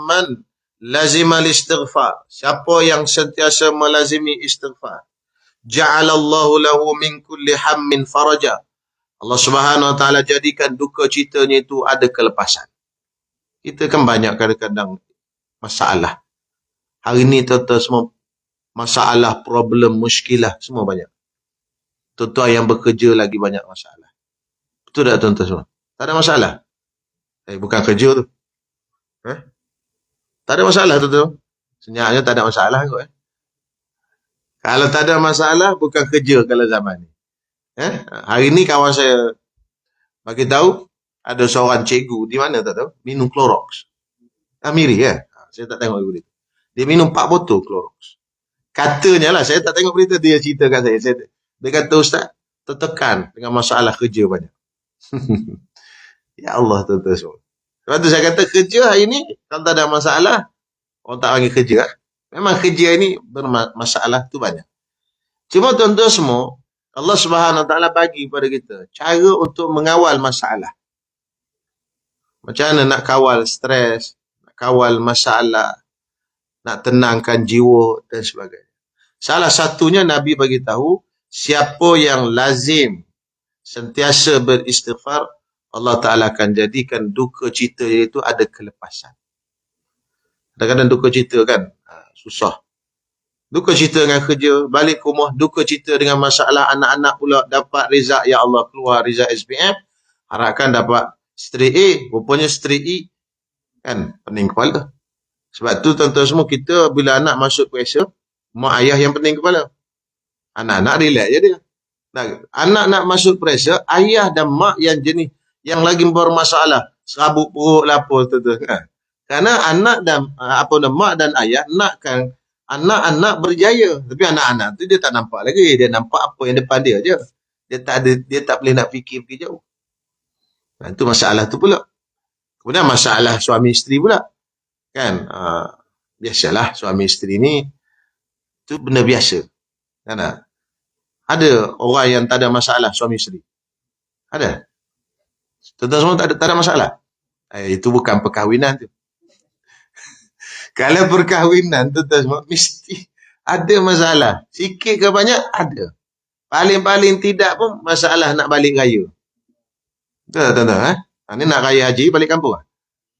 Speaker 1: Man lazima istighfar. Siapa yang sentiasa melazimi istighfar, Ja'alallahu lahu min kulli hammin faraja. Allah Subhanahu Wa Ta'ala jadikan duka citanya itu ada kelepasan. Kita kan banyak kadang-kadang masalah. Hari ni tuan-tuan semua masalah, problem, muskilah semua banyak. Tuan-tuan yang bekerja lagi banyak masalah. Betul tak tuan-tuan semua? Tak ada masalah? Bukan kerja tu. Tak ada masalah tuan-tuan. Senyapnya tak ada masalah kot. Kalau tak ada masalah, bukan kerja kalau zaman ni. Hari ni kawan saya bagi tahu ada seorang cikgu di mana tak tahu minum Clorox. Miri saya tak tengok berita. Dia minum 4 botol Clorox. Katanya lah, saya tak tengok berita, dia ceritakan saya. Dia kata, Ustaz, tertekan dengan masalah kerja banyak. Ya Allah, tuan-tuan semua. Sebab tu saya kata kerja hari ni kalau tak ada masalah, orang tak panggil kerja. Memang kerja ini bermasalah tu banyak. Cuma tuan-tuan semua, Allah Subhanahu Wa Ta'ala bagi kepada kita cara untuk mengawal masalah. Macam mana nak kawal stres, nak kawal masalah, nak tenangkan jiwa dan sebagainya. Salah satunya Nabi bagi tahu, siapa yang lazim sentiasa beristighfar, Allah Ta'ala akan jadikan duka cita itu ada kelepasan. Kadang-kadang duka cita kan susah. Duka cita dengan kerja, balik ke rumah, duka cita dengan masalah anak-anak pula dapat result, ya Allah, keluar result SPM, harapkan dapat straight A, rupanya straight E, kan, pening kepala. Sebab tu tuan-tuan semua, kita bila anak masuk pressure, mak ayah yang pening kepala. Anak-anak relax je dia. Anak nak masuk pressure, ayah dan mak yang jenis, yang lagi bermasalah, serabut perut lah apa tuan-tuan. Karena anak dan mak dan ayah nakkan anak-anak berjaya. Tapi anak-anak tu dia tak nampak lagi. Dia nampak apa yang depan dia je. Dia tak boleh nak fikir jauh. Itu masalah tu pula. Kemudian masalah suami isteri pula. Kan? Biasalah suami isteri ni tu benda biasa. Kan? Ada orang yang tak ada masalah suami isteri. Ada? Tuan-tuan semua tak ada masalah. Itu bukan perkahwinan tu. Kalau perkahwinan tu semua mesti Ada masalah. Sikit ke banyak? Ada. Paling-paling tidak pun masalah nak balik raya. Betul tak tuan-tuan? Ni nak raya haji balik kampung.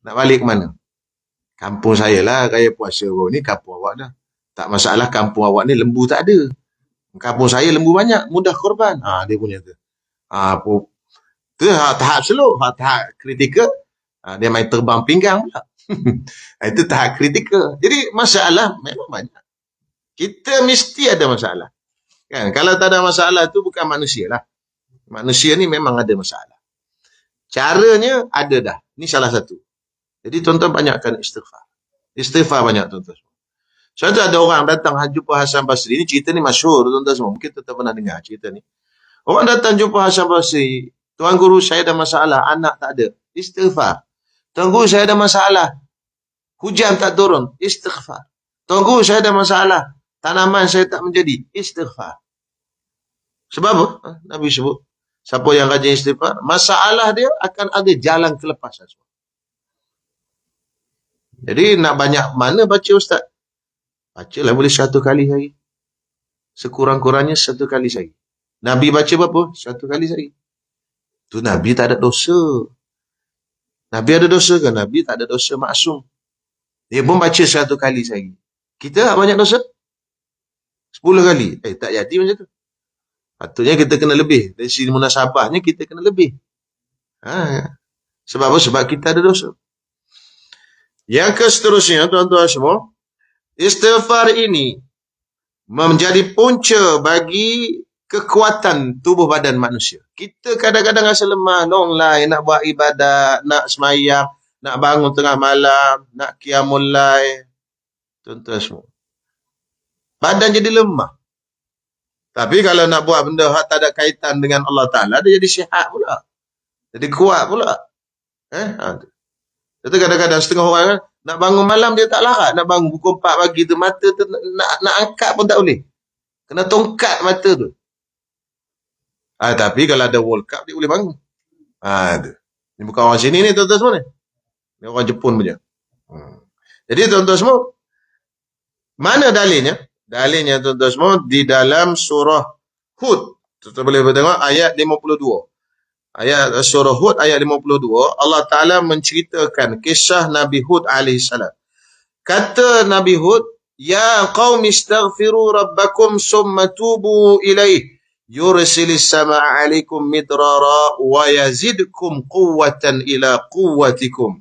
Speaker 1: Nak balik ke mana? Kampung saya lah raya puasa baru ni, kampung awak dah. Tak masalah kampung awak ni lembu tak ada. Kampung saya lembu banyak, mudah korban. Dia punya tu. Tu tahap slow, tahap kritikal. Dia main terbang pinggang pula. Itu tahap kritikal. Jadi masalah memang banyak. Kita mesti ada masalah. Kan? Kalau tak ada masalah tu bukan manusia lah. Manusia ni memang ada masalah. Caranya ada dah. Ni salah satu. Jadi tuan-tuan banyakkan istighfar. Istighfar banyak tuan-tuan. Suatu ada orang datang jumpa Hasan Basri. Ini cerita ni masyhur tuan-tuan semua. Mungkin tuan-tuan pernah dengar cerita ni. Orang datang jumpa Hasan Basri. Tuan guru saya ada masalah. Anak tak ada. Istighfar. Tuan guru saya ada masalah. Hujan tak turun. Istighfar. Tuan guru saya ada masalah. Tanaman saya tak menjadi. Istighfar. Sebab apa? Nabi sebut. Siapa yang rajin istighfar, masalah dia akan ada jalan kelepasan. Jadi nak banyak mana baca ustaz? Bacalah boleh 1 kali sehari. Sekurang-kurangnya 1 kali sehari. Nabi baca berapa? 1 kali sehari. Tu Nabi tak ada dosa. Nabi ada dosa ke? Nabi tak ada dosa maksum. Dia pun baca 1 kali sehari. Kita banyak dosa? 10 kali. Tak jadi macam tu. Patutnya kita kena lebih. Dari sini munasabahnya kita kena lebih. Sebab apa? Sebab kita ada dosa. Yang seterusnya, tuan-tuan semua, istighfar ini menjadi punca bagi kekuatan tubuh badan manusia. Kita kadang-kadang rasa lemah, online, nak buat ibadat, nak semayang, nak bangun tengah malam, nak qiyamul lail. Tuan-tuan semua. Badan jadi lemah. Tapi kalau nak buat benda yang tak ada kaitan dengan Allah Ta'ala, dia jadi sihat pula. Jadi kuat pula. Itu kadang-kadang setengah orang kan, nak bangun malam dia tak larat. Nak bangun pukul 4 pagi tu, mata tu nak angkat pun tak boleh. Kena tongkat mata tu. Tapi kalau ada World Cup, dia boleh bangun. Ini bukan orang sini ni, tuan-tuan semua ni. Ini orang Jepun punya. Jadi tuan-tuan semua, mana dalilnya? Dalilnya tuan-tuan semua di dalam surah Hud. Tuan-tuan boleh tengok ayat 52. Ayat surah Hud ayat 52, Allah Ta'ala menceritakan kisah Nabi Hud alaihissalam. Kata Nabi Hud, Ya qaum istaghfiru rabbakum summa tubu ilaih yursilis sama'a alaikum midrara wa yazidkum quwwatan ila quwwatikum.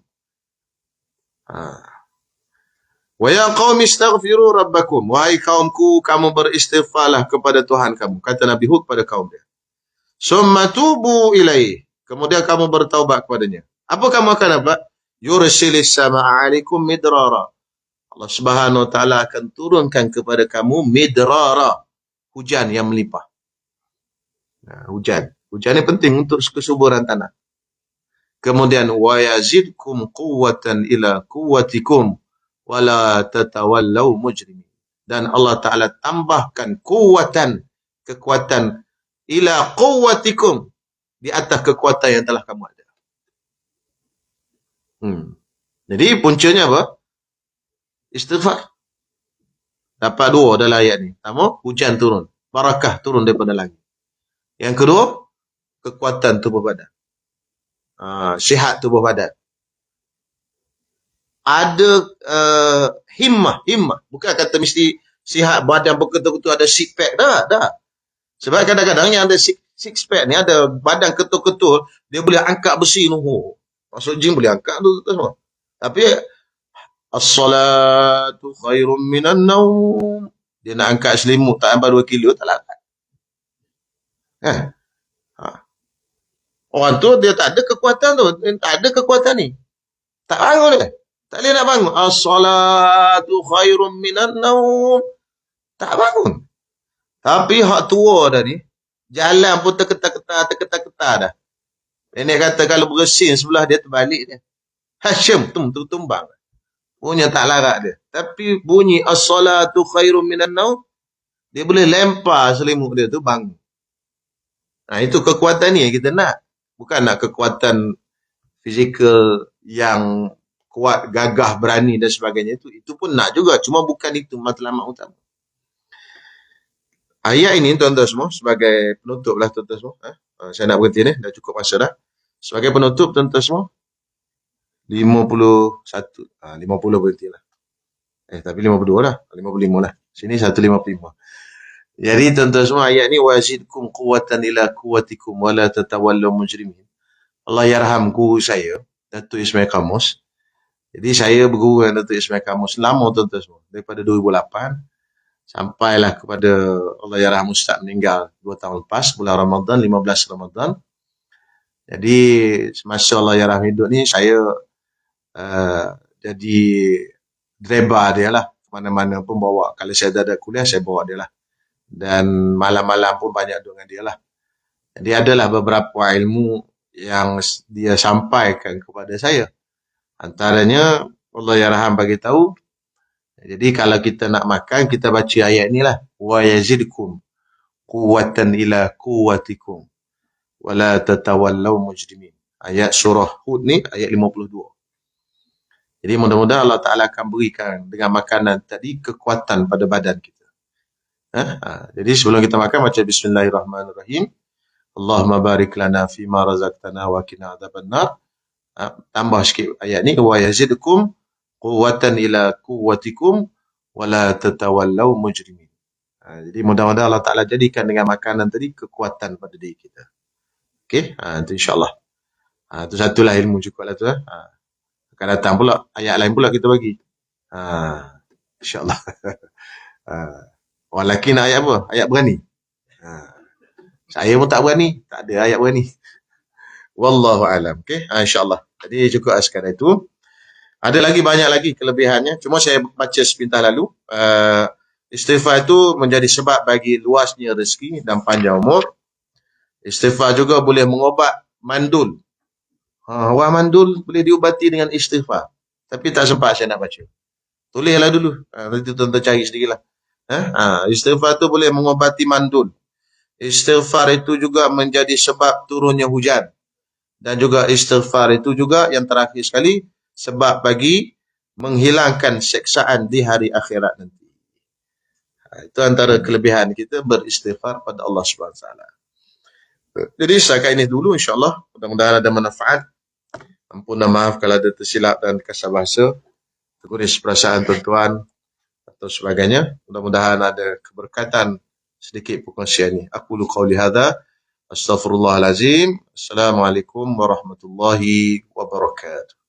Speaker 1: Wa ya qaumi istaghfiru rabbakum. Wahai kaumku, kamu beristighfarlah kepada Tuhan kamu. Kata Nabi Hud pada kaum dia. Summa tubu ilaih. Kemudian kamu bertaubat kepadanya. Apa kamu akan dapat? Yursilis sama'a alaikum midrara. Allah Subhanahu wa taala akan turunkan kepada kamu midrara. Hujan yang melimpah. Hujan. Hujan ini penting untuk kesuburan tanah. Kemudian wa yazidkum quwwatan ila quwwatikum. Wala tatawallau mujrimin. Dan Allah Ta'ala tambahkan kekuatan ila quwwatikum, di atas kekuatan yang telah kamu ada. Jadi puncanya apa? Istighfar. Dapat 2 dalam ayat ni. Pertama, hujan turun, barakah turun daripada langit. Yang kedua, kekuatan tubuh badan, sihat tubuh badan. Ada himmah. Bukan kata mesti sihat badan betul-betul ada six pack. Dah. Sebab kadang-kadang yang ada six pack ni, ada badan ketul-ketul, dia boleh angkat besi tu. Masuk gym boleh angkat tu semua. Tapi as-salatu khairum minan naum. Dia nak angkat selimut tak sampai 2 kilo tak angkat. Orang tu dia tak ada kekuatan tu, tak ada kekuatan ni. Tak bangun dia. Tak boleh nak bangun. As-salatu khairum minan naum. Tak bangun. Tapi hak tua dah ni, jalan pun terketar-ketar dah. Nenek kata kalau bersin sebelah dia terbalik dia. Hashim tumbang. Punya tak larat dia. Tapi bunyi as-salatu khairum minan naum, dia boleh lempar selimut dia tu bangun. Itu kekuatan ni yang kita nak. Bukan nak kekuatan fizikal yang kuat, gagah, berani dan sebagainya. Itu pun nak juga. Cuma bukan itu matlamat utama. Ayat ini tuan-tuan semua sebagai penutup lah tuan-tuan semua. Saya nak berhenti ni, dah cukup masa dah. Sebagai penutup tuan-tuan semua, 51, 50 berhenti lah. Tapi 52 lah, 55 lah. Sini 155. Jadi tuan-tuan semua, ayat ni wazidkum quwwatan ila quwwatikum wala tatawallaw mujrimin. Allah yarham guru saya, Datuk Ismail Kamus. Jadi saya berguru dengan Datuk Ismail Kamus lama tuan-tuan semua, daripada 2008 sampailah kepada Allah yarham Ustaz meninggal 2 tahun lepas, bulan Ramadan, 15 Ramadan. Jadi semasa Allah yarham hidup ni saya jadi driver dia lah, mana-mana pun bawa. Kalau saya ada kuliah saya bawa dia lah, dan malam-malam pun banyak duduk dengan dia lah. Jadi adalah beberapa ilmu yang dia sampaikan kepada saya. Antaranya Allah yarham bagi tahu, jadi kalau kita nak makan, kita baca ayat ni lah, wa yazidkum quwwatan ila quwwatikum wala tatawallaw mujrimin. Ayat surah Hud ni ayat 52. Jadi mudah-mudahan Allah Ta'ala akan berikan dengan makanan tadi kekuatan pada badan kita. Jadi sebelum kita makan, baca Bismillahirrahmanirrahim. Allahumma barik lana fima razaqtana wa qina adzabannar. Tambah sikit ayat ni, wa yazidkum quwwatan ila quwwatikum wala tatawallaw mujrimin. Jadi mudah-mudahan Allah Ta'ala jadikan dengan makanan tadi kekuatan pada diri kita. Okey, itu insyaAllah. Itu satulah ilmu cukup lah tu. Akan datang pula ayat lain pula kita bagi. InsyaAllah. Walakin ayat apa? Ayat berani. Saya pun tak berani. Tak ada ayat berani. Wallahu alam. Okey, insyaAllah. Jadi cukup sekarang itu. Ada lagi, banyak lagi kelebihannya. Cuma saya baca sepintas lalu. Istighfar itu menjadi sebab bagi luasnya rezeki dan panjang umur. Istighfar juga boleh mengobat mandul. Orang mandul boleh diubati dengan istighfar. Tapi tak sempat saya nak baca. Tulislah dulu. Nanti tuan-tuan cari sedikit lah. Istighfar itu boleh mengobati mandul. Istighfar itu juga menjadi sebab turunnya hujan. Dan juga istighfar itu juga yang terakhir sekali, sebab bagi menghilangkan seksaan di hari akhirat nanti. Itu antara kelebihan kita beristighfar pada Allah SWT. Jadi setakat ini dulu, insyaAllah. Mudah-mudahan ada manfaat. Ampun dan maaf kalau ada tersilap dan kasar bahasa, terkuris perasaan tuan-tuan atau sebagainya. Mudah-mudahan ada keberkatan sedikit perkongsian ini. Aku lu qawli hadha. Astaghfirullahalazim. Assalamualaikum warahmatullahi wabarakatuh.